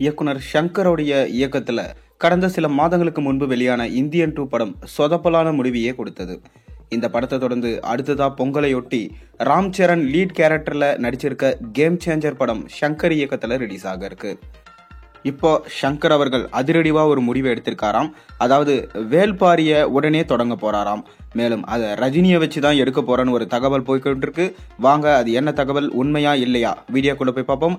இயக்குனர் ஷங்கருடைய இயக்கத்துல கடந்த சில மாதங்களுக்கு முன்பு வெளியான இந்தியன் 2 படம் சொதப்பலான முடிவையே கொடுத்தது. இந்த படத்தை தொடர்ந்து அடுத்ததா பொங்கலையொட்டி ராம் சரண் லீட் கேரக்டர்ல நடிச்சிருக்க கேம் சேஞ்சர் படம் ஷங்கர் இயக்கத்துல ரிலீஸ் ஆக இருக்கு. இப்போ ஷங்கர் அவர்கள் அதிரடிவா ஒரு முடிவை எடுத்திருக்காராம். அதாவது வேல்பாரிய உடனே தொடங்க போறாராம். மேலும் அதை ரஜினியை வச்சுதான் எடுக்க போறேன்னு ஒரு தகவல் போய்கிட்டு இருக்கு. வாங்க அது என்ன தகவல், உண்மையா இல்லையா, வீடியோக்குள்ள போய் பார்ப்போம்.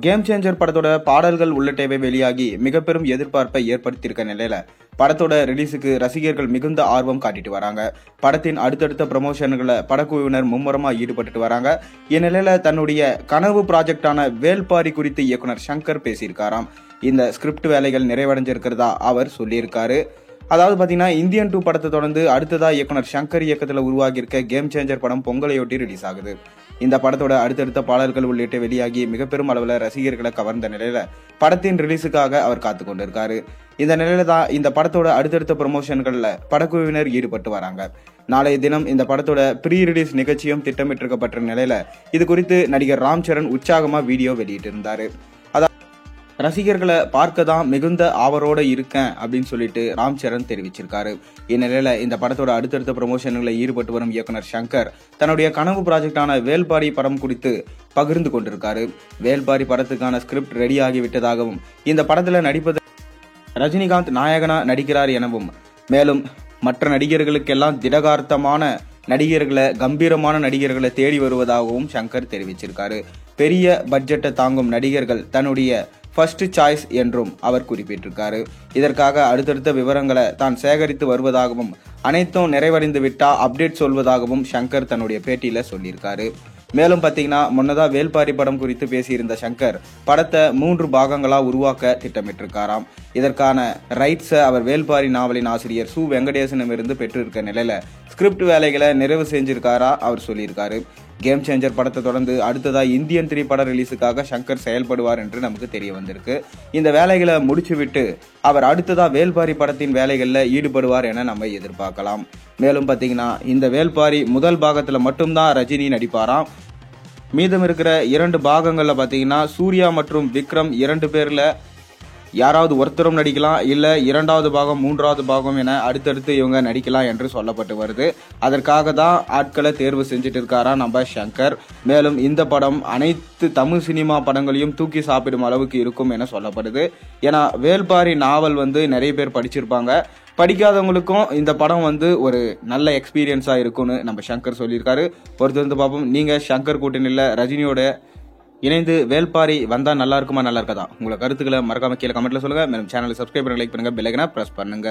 கேம் சேஞ்சர் படத்தோட பாடல்கள் உள்ளிட்டவை வெளியாகி மிக பெரும் எதிர்பார்ப்பை ஏற்படுத்தியிருக்க நிலையில படத்தோட ரிலீஸுக்கு ரசிகர்கள் மிகுந்த ஆர்வம் காட்டிட்டு வராங்க. படத்தின் அடுத்தடுத்த ப்ரமோஷன்களை படக்குழுவினர் மும்முரமா ஈடுபட்டு வராங்க. இந்நிலையில தன்னுடைய கனவு ப்ராஜெக்டான வேல்பாரி குறித்து இயக்குனர் ஷங்கர் பேசியிருக்காராம். இந்த ஸ்கிரிப்ட் வேலைகள் நிறைவடைஞ்சிருக்கிறதா அவர் சொல்லியிருக்காரு. அதாவது பாத்தீங்கன்னா இந்தியன் 2 படத்தை தொடர்ந்து அடுத்ததா இயக்குனர் ஷங்கர் இயக்கத்துல உருவாகி இருக்க கேம் சேஞ்சர் படம் பொங்கலையொட்டி ரிலீஸ் ஆகுது. இந்த படத்தோட அடுத்தடுத்த பாடல்கள் உள்ளிட்டு வெளியாகி மிக பெரும் அளவுல ரசிகர்களை கவர்ந்த நிலையில படத்தின் ரிலீஸுக்காக அவர் காத்து கொண்டிருக்காரு. இந்த நிலையில தான் இந்த படத்தோட அடுத்தடுத்த ப்ரமோஷன்கள்ல படக்குழுவினர் ஈடுபட்டு வராங்க. நாளைய தினம் இந்த படத்தோட ப்ரீ ரிலீஸ் நிகழ்ச்சியும் திட்டமிட்டிருக்கப்பட்ட நிலையில இது குறித்து நடிகர் ராம் சரண் உற்சாகமா வீடியோ வெளியிட்டு இருந்தாரு. ரசிகர்களை பார்க்க தான் மிகுந்த ஆவரோட இருக்கேன் அப்படின்னு சொல்லிட்டு ராம் சரண் தெரிவிச்சிருக்காரு. இந்நிலையில இந்த படத்தோட அடுத்தடுத்த ப்ரமோஷன்களில் ஈடுபட்டு வரும் இயக்குனர் ஷங்கர் தன்னுடைய கனவு ப்ராஜெக்டான வேல்பாரி படம் குறித்து பகிர்ந்து கொண்டிருக்காரு. வேல்பாரி படத்துக்கான ஸ்கிரிப்ட் ரெடி ஆகிவிட்டதாகவும் இந்த படத்துல நடிப்பது ரஜினிகாந்த் நாயகனா நடிக்கிறார் எனவும், மேலும் மற்ற நடிகர்களுக்கெல்லாம் திடகார்த்தமான நடிகர்களை, கம்பீரமான நடிகர்களை தேடி வருவதாகவும் ஷங்கர் தெரிவிச்சிருக்காரு. பெரிய பட்ஜெட்டை தாங்கும் நடிகர்கள் தன்னுடைய ஃபர்ஸ்ட் சாய்ஸ் என்றும் அவர் குறிப்பிட்டிருக்காரு. இதற்காக அடுத்தடுத்த விவரங்களை தான் சேகரித்து வருவதாகவும், அனைத்தும் நிறைவடைந்து விட்டா அப்டேட் சொல்வதாகவும் ஷங்கர் தன்னுடைய பேட்டியில சொல்லியிருக்காரு. மேலும் பாத்தீங்கன்னா முன்னதா வேல்பாரி படம் குறித்து பேசியிருந்த ஷங்கர் படத்தை 3 பாகங்களா உருவாக்க திட்டமிட்டிருக்காராம். இதற்கான ரைட்ஸை அவர் வேல்பாரி நாவலின் ஆசிரியர் சு வெங்கடேசனிடமிருந்து பெற்றிருக்க நிலையில ஸ்கிரிப்ட் வேலைகளை நிறைவு செஞ்சிருக்காரா அவர் சொல்லியிருக்காரு. கேம் சேஞ்சர் படத்தை தொடர்ந்து அடுத்ததா இந்தியன் 3 பட ரிலீஸுக்காக ஷங்கர் செயல்படுவார் என்று நமக்கு தெரிய வந்திருக்கு. இந்த வேலைகளை முடிச்சுவிட்டு அவர் அடுத்ததா வேல்பாரி படத்தின் வேலைகள்ல ஈடுபடுவார் என நம்ம எதிர்பார்க்கலாம். மேலும் பாத்தீங்கன்னா இந்த வேல்பாரி முதல் பாகத்துல மட்டும்தான் ரஜினி நடிப்பாராம். மீதம் இருக்கிற 2 பாகங்கள்ல பாத்தீங்கன்னா சூர்யா மற்றும் விக்ரம் 2 பேர்ல யாராவது ஒருத்தரும் நடிக்கலாம், இல்ல 2வது பாகம் 3வது பாகம் என அடுத்தடுத்து இவங்க நடிக்கலாம் என்று சொல்லப்பட்டு வருது. அதற்காக தான் ஆட்களை தேர்வு செஞ்சுட்டு இருக்காரா நம்ம ஷங்கர். மேலும் இந்த படம் அனைத்து தமிழ் சினிமா படங்களையும் தூக்கி சாப்பிடும் அளவுக்கு இருக்கும் என சொல்லப்படுது. ஏன்னா வேல்பாரி நாவல் நிறைய பேர் படிச்சிருப்பாங்க. படிக்காதவங்களுக்கும் இந்த படம் ஒரு நல்ல எக்ஸ்பீரியன்ஸா இருக்கும்னு நம்ம ஷங்கர் சொல்லியிருக்காரு. பொறுத்து பார்ப்போம். நீங்க ஷங்கர் கூட்டணியில் ரஜினியோட இணைந்து வேல்பாரி வந்தா நல்லா இருக்குமா, நல்லா இருக்காதா? உங்களை கருத்துக்களை மறக்காம கீழே கமெண்ட்ல சொல்லுங்க. மேலும் சேனலை சப்ஸ்கிரைப் பண்ணி லைக் பண்ணுங்க, பெல் ஐகானை பிரஸ் பண்ணுங்க.